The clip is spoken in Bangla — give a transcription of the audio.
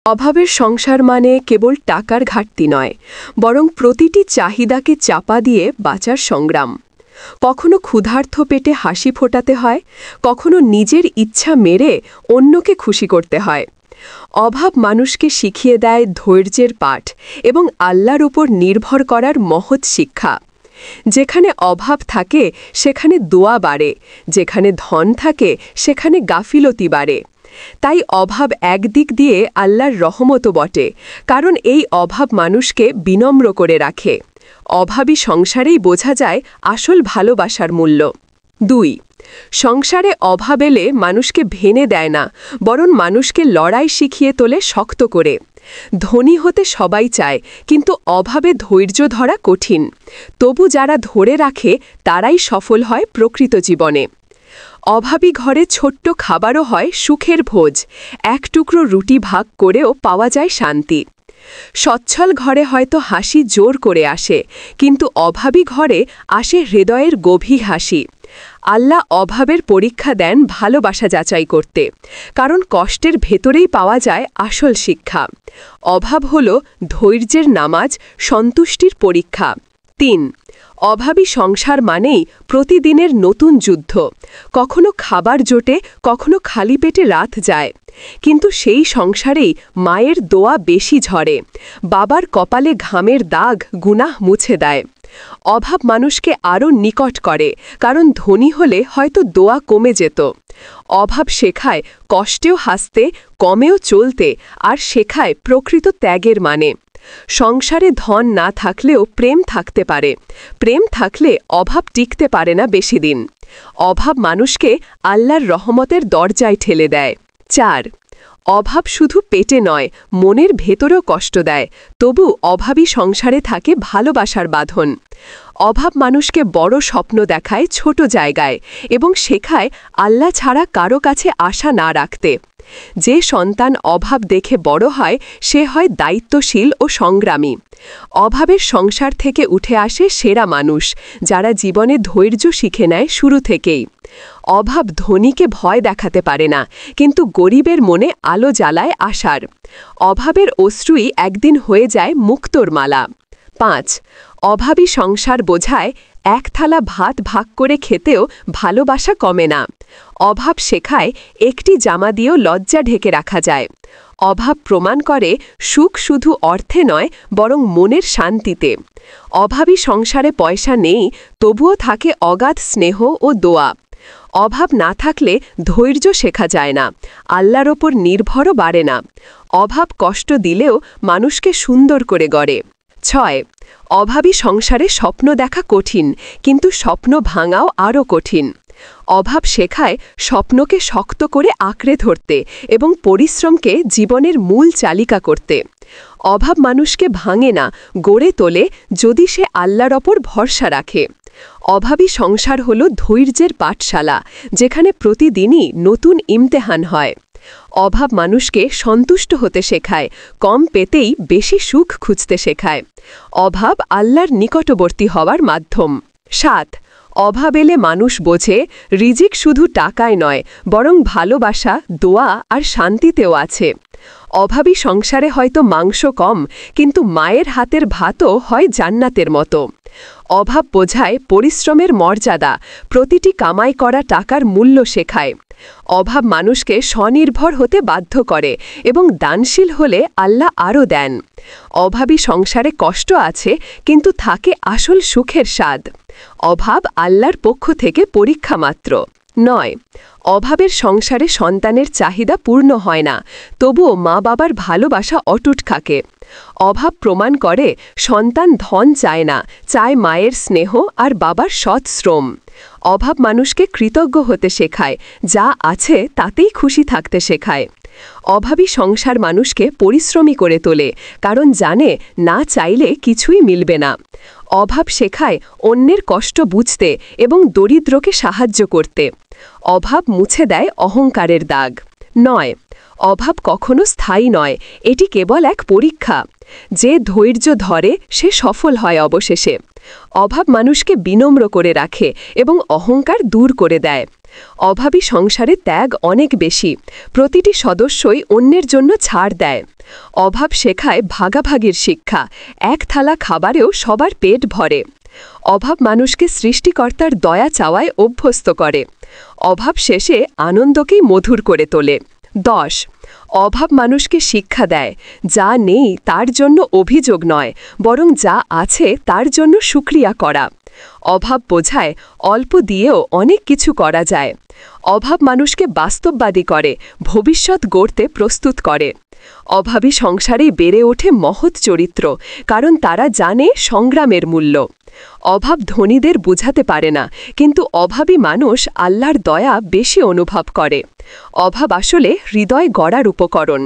অভাবের সংসার মানে কেবল টাকার ঘাটতি নয়, বরং প্রতিটি চাহিদাকে চাপা দিয়ে বাঁচার সংগ্রাম। কখনো ক্ষুধার্ত পেটে হাসি ফোটাতে হয়, কখনো নিজের ইচ্ছা মেরে অন্যকে খুশি করতে হয়। অভাব মানুষকে শিখিয়ে দেয় ধৈর্যের পাঠ এবং আল্লাহর উপর নির্ভর করার মহৎ শিক্ষা। যেখানে অভাব থাকে সেখানে দোয়া বাড়ে, যেখানে ধন থাকে সেখানে গাফিলতি বাড়ে। তাই অভাব একদিক দিয়ে আল্লাহর রহমতও বটে, কারণ এই অভাব মানুষকে বিনম্র করে রাখে। অভাবী সংসারেই বোঝা যায় আসল ভালোবাসার মূল্য। 2. সংসারে অভাব এলে মানুষকে ভেঙে দেয় না, বরং মানুষকে লড়াই শিখিয়ে তোলে শক্ত করে। ধনী হতে সবাই চায়, কিন্তু অভাবে ধৈর্য ধরা কঠিন। তবু যারা ধরে রাখে তারাই সফল হয় প্রকৃত জীবনে। অভাবী ঘরে ছোট্ট খাবারও হয় সুখের ভোজ, এক টুকরো রুটি ভাগ করেও পাওয়া যায় শান্তি। সচ্ছল ঘরে হয়তো হাসি জোর করে আসে, কিন্তু অভাবী ঘরে আসে হৃদয়ের গভীর হাসি। আল্লাহ অভাবের পরীক্ষা দেন ভালোবাসা যাচাই করতে, কারণ কষ্টের ভেতরেই পাওয়া যায় আসল শিক্ষা। অভাব হল ধৈর্যের নামাজ, সন্তুষ্টির পরীক্ষা। 3. অভাবী সংসার মানেই প্রতিদিনের নতুন যুদ্ধ। কখনো খাবার জোটে, কখনো খালি পেটে রাত যায়, কিন্তু সেই সংসারেই মায়ের দোয়া বেশি ঝরে। বাবার কপালে ঘামের দাগ গুনাহ মুছে দেয়। অভাব মানুষকে আরও নিকট করে, কারণ ধনী হলে হয়তো দোয়া কমে যেত। অভাব শেখায় কষ্টেও হাসতে, কমেও চলতে, আর শেখায় প্রকৃত ত্যাগের মানে। সংসারে ধন না থাকলেও প্রেম থাকতে পারে, প্রেম থাকলে অভাব টিকতে পারে না বেশি দিন। অভাব মানুষকে আল্লাহর রহমতের দরজায় ঠেলে দেয়। 4. অভাব শুধু পেটে নয়, মনের ভেতরেও কষ্ট দেয়, তবু অভাবী সংসারে থাকে ভালোবাসার বাঁধন। অভাব মানুষকে বড় স্বপ্ন দেখায় ছোট জায়গায়, এবং শেখায় আল্লাহ ছাড়া কারো কাছে আশা না রাখতে। যে সন্তান অভাব দেখে বড় হয় সে হয় দায়িত্বশীল ও সংগ্রামী। অভাবের সংসার থেকে উঠে আসে সেরা মানুষ, যারা জীবনে ধৈর্য শিখে নেয় শুরু থেকেই। অভাব ধনীকে ভয় দেখাতে পারে না, কিন্তু গরিবের মনে আলো জ্বালায় আশার। অভাবের অশ্রুই একদিন হয়ে যায় মুক্তোর মালা। 5. অভাবী সংসার বোঝায় এক থালা ভাত ভাগ করে খেতেও ভালোবাসা কমে না। অভাব শেখায় একটি জামা দিয়েও লজ্জা ঢেকে রাখা যায়। অভাব প্রমাণ করে সুখ শুধু অর্থে নয়, বরং মনের শান্তিতে। অভাবী সংসারে পয়সা নেই, তবুও থাকে অগাধ স্নেহ ও দোয়া। অভাব না থাকলে ধৈর্য শেখা যায় না, আল্লাহর ওপর নির্ভরও বাড়ে না। অভাব কষ্ট দিলেও মানুষকে সুন্দর করে গড়ে। 6. অভাবী সংসারে স্বপ্ন দেখা কঠিন, কিন্তু স্বপ্ন ভাঙাও আরও কঠিন। অভাব শেখায় স্বপ্নকে শক্ত করে আঁকড়ে ধরতে এবং পরিশ্রমকে জীবনের মূল চালিকা করতে। অভাব মানুষকে ভাঙে না, গড়ে তোলে যদি সে আল্লাহর ওপর ভরসা রাখে। অভাবী সংসার হল ধৈর্যের পাঠশালা, যেখানে প্রতিদিনই নতুন ইমতেহান হয়। অভাব মানুষকে সন্তুষ্ট হতে শেখায়, কম পেতেই বেশি সুখ খুঁজতে শেখায়। অভাব আল্লাহর নিকটবর্তী হওয়ার মাধ্যম। 7. অভাব এলে মানুষ বোঝে রিজিক শুধু টাকায় নয়, বরং ভালোবাসা, দোয়া আর শান্তিতেও আছে। অভাবী সংসারে হয়তো মাংস কম, কিন্তু মায়ের হাতের ভাতও হয় জান্নাতের মতো। অভাব বোঝায় পরিশ্রমের মর্যাদা, প্রতিটি কামাই করা টাকার মূল্য শেখায়। অভাব মানুষকে স্বনির্ভর হতে বাধ্য করে, এবং দানশীল হলে আল্লাহ আরও দেন। অভাবী সংসারে কষ্ট আছে, কিন্তু থাকে আসল সুখের স্বাদ। অভাব আল্লাহর পক্ষ থেকে পরীক্ষা মাত্র। 9. অভাবের সংসারে সন্তানের চাহিদা পূর্ণ হয় না, তবুও মা বাবার ভালোবাসা অটুট থাকে। অভাব প্রমাণ করে সন্তান ধন চায় না, চায় মায়ের স্নেহ আর বাবার সৎ শ্রম। অভাব মানুষকে কৃতজ্ঞ হতে শেখায়, যা আছে তাতেই খুশি থাকতে শেখায়। অভাবী সংসার মানুষকে পরিশ্রমী করে তোলে, কারণ জানে না চাইলে কিছুই মিলবে না। অভাব শেখায় অন্যের কষ্ট বুঝতে এবং দরিদ্রকে সাহায্য করতে। অভাব মুছে দেয় অহংকারের দাগ। 9. অভাব কখনো স্থায়ী নয়, এটি কেবল এক পরীক্ষা। যে ধৈর্য ধরে সে সফল হয় অবশেষে। অভাব মানুষকে বিনম্র করে রাখে এবং অহংকার দূর করে দেয়। অভাবী সংসারে ত্যাগ অনেক বেশি, প্রতিটি সদস্যই অন্যের জন্য ছাড় দেয়। অভাব শেখায় ভাগাভাগির শিক্ষা, এক থালা খাবারেও সবার পেট ভরে। অভাব মানুষকে সৃষ্টিকর্তার দয়া চাওয়ায় অভ্যস্ত করে। অভাব শেষে আনন্দকেই মধুর করে তোলে। 10. অভাব মানুষকে শিক্ষা দেয়, যা নেই তার জন্য অভিযোগ নয়, বরং যা আছে তার জন্য শুকরিয়া করা। অভাব বোঝায় অল্প দিয়েও অনেক কিছু করা যায়। অভাব মানুষকে বাস্তববাদী করে, ভবিষ্যৎ গড়তে প্রস্তুত করে। অভাবী সংসারেই বেড়ে ওঠে মহৎ চরিত্র, কারণ তারা জানে সংগ্রামের মূল্য। অভাব ধনীদের বুঝাতে পারে না, কিন্তু অভাবী মানুষ আল্লাহর দয়া বেশি অনুভব করে। অভাব আসলে হৃদয় গড়ার উপকরণ।